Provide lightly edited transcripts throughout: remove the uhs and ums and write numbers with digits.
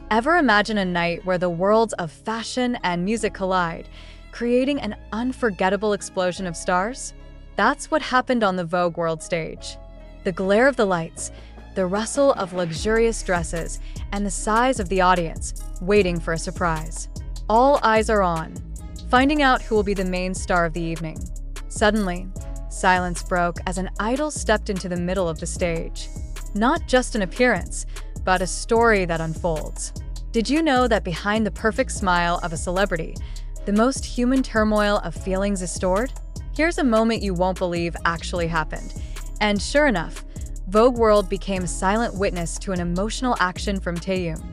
Ever imagine a night where the worlds of fashion and music collide, creating an unforgettable explosion of stars? That's what happened on the Vogue World stage. The glare of the lights, the rustle of luxurious dresses, and the sighs of the audience, waiting for a surprise. All eyes are on, finding out who will be the main star of the evening. Suddenly, silence broke as an idol stepped into the middle of the stage. Not just an appearance, but a story that unfolds. Did you know that behind the perfect smile of a celebrity, the most human turmoil of feelings is stored? Here's a moment you won't believe actually happened. And sure enough, Vogue World became a silent witness to an emotional action from Taehyung.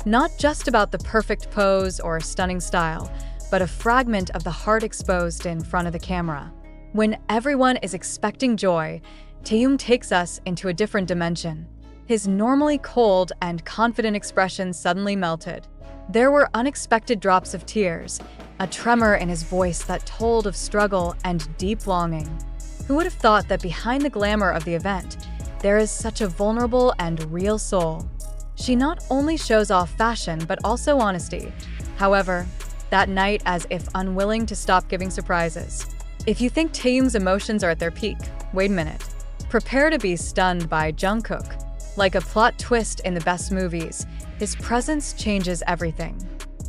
Not just about the perfect pose or stunning style, but a fragment of the heart exposed in front of the camera. When everyone is expecting joy, Taehyung takes us into a different dimension. His normally cold and confident expression suddenly melted. There were unexpected drops of tears, a tremor in his voice that told of struggle and deep longing. Who would have thought that behind the glamour of the event, there is such a vulnerable and real soul? She not only shows off fashion, but also honesty. However, that night, as if unwilling to stop giving surprises. If you think Taehyung's emotions are at their peak, wait a minute. Prepare to be stunned by Jungkook. Like a plot twist in the best movies, his presence changes everything.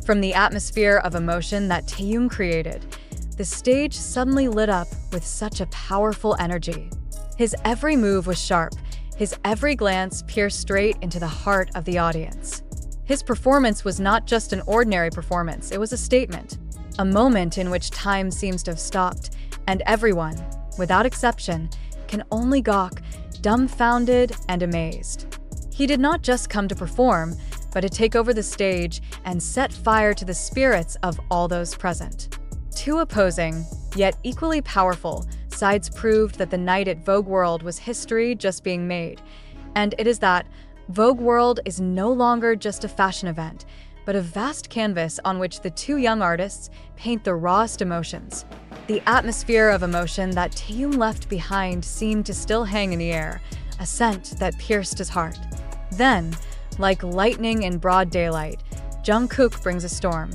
From the atmosphere of emotion that Taehyung created, the stage suddenly lit up with such a powerful energy. His every move was sharp, his every glance pierced straight into the heart of the audience. His performance was not just an ordinary performance, it was a statement. A moment in which time seems to have stopped, and everyone, without exception, can only gawk, dumbfounded and amazed. He did not just come to perform, but to take over the stage and set fire to the spirits of all those present. Two opposing, yet equally powerful, sides proved that the night at Vogue World was history just being made. And it is that Vogue World is no longer just a fashion event, but a vast canvas on which the two young artists paint the rawest emotions. The atmosphere of emotion that Taehyung left behind seemed to still hang in the air, a scent that pierced his heart. Then, like lightning in broad daylight, Jungkook brings a storm.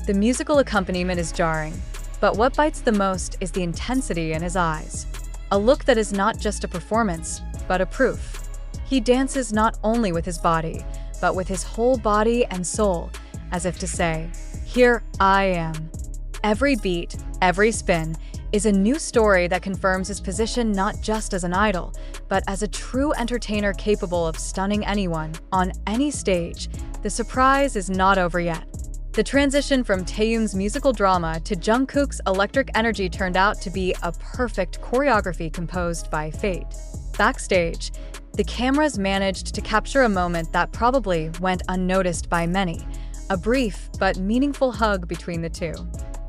The musical accompaniment is jarring, but what bites the most is the intensity in his eyes. A look that is not just a performance, but a proof. He dances not only with his body, but with his whole body and soul, as if to say, "Here I am." Every beat, every spin, is a new story that confirms his position not just as an idol, but as a true entertainer capable of stunning anyone on any stage. The surprise is not over yet. The transition from Taehyung's musical drama to Jungkook's electric energy turned out to be a perfect choreography composed by fate. Backstage, the cameras managed to capture a moment that probably went unnoticed by many, a brief but meaningful hug between the two.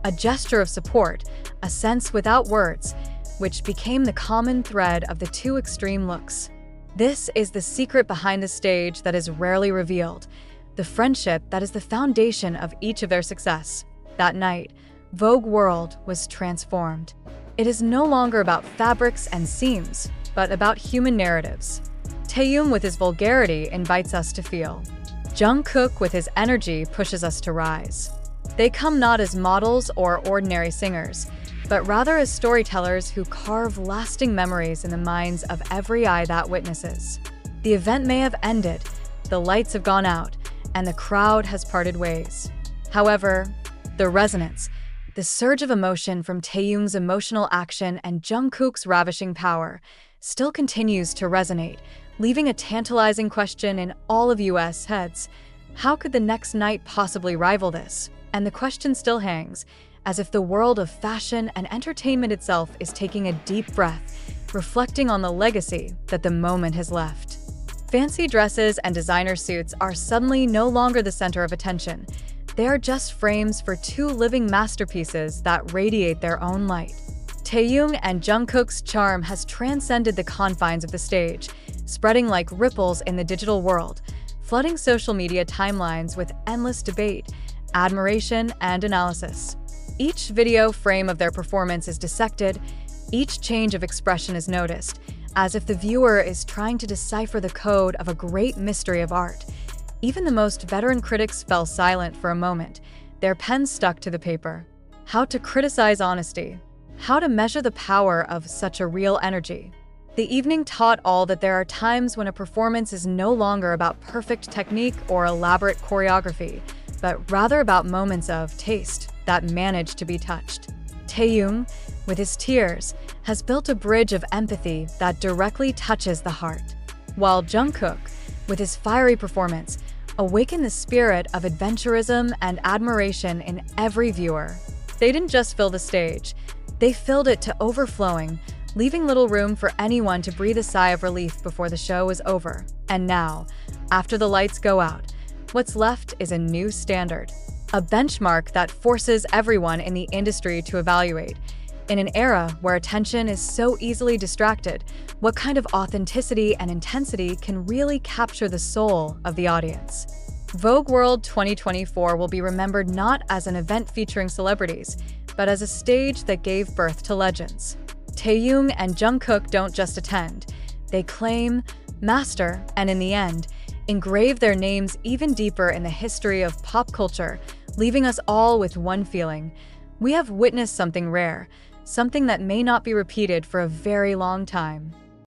A gesture of support, a sense without words, which became the common thread of the two extreme looks. This is the secret behind the stage that is rarely revealed, the friendship that is the foundation of each of their success. That night, Vogue World was transformed. It is no longer about fabrics and seams, but about human narratives. Taehyung with his vulgarity invites us to feel. Jungkook with his energy pushes us to rise. They come not as models or ordinary singers, but rather as storytellers who carve lasting memories in the minds of every eye that witnesses. The event may have ended, the lights have gone out, and the crowd has parted ways. However, the resonance, the surge of emotion from Taehyung's emotional action and Jungkook's ravishing power still continues to resonate, leaving a tantalizing question in all of US heads. How could the next night possibly rival this? And the question still hangs, as if the world of fashion and entertainment itself is taking a deep breath, reflecting on the legacy that the moment has left. Fancy dresses and designer suits are suddenly no longer the center of attention. They are just frames for two living masterpieces that radiate their own light. Taehyung and Jungkook's charm has transcended the confines of the stage, spreading like ripples in the digital world, flooding social media timelines with endless debate, admiration, and analysis. Each video frame of their performance is dissected, each change of expression is noticed, as if the viewer is trying to decipher the code of a great mystery of art. Even the most veteran critics fell silent for a moment, their pens stuck to the paper. How to criticize honesty. How to measure the power of such a real energy. The evening taught all that there are times when a performance is no longer about perfect technique or elaborate choreography, but rather about moments of taste that manage to be touched. Taehyung, with his tears, has built a bridge of empathy that directly touches the heart, while Jungkook, with his fiery performance, awakened the spirit of adventurism and admiration in every viewer. They didn't just fill the stage, they filled it to overflowing, leaving little room for anyone to breathe a sigh of relief before the show was over. And now, after the lights go out, what's left is a new standard, a benchmark that forces everyone in the industry to evaluate. In an era where attention is so easily distracted, what kind of authenticity and intensity can really capture the soul of the audience? Vogue World 2024 will be remembered not as an event featuring celebrities, but as a stage that gave birth to legends. Taehyung and Jungkook don't just attend. They claim, master, and in the end, engrave their names even deeper in the history of pop culture, leaving us all with one feeling. We have witnessed something rare, something that may not be repeated for a very long time.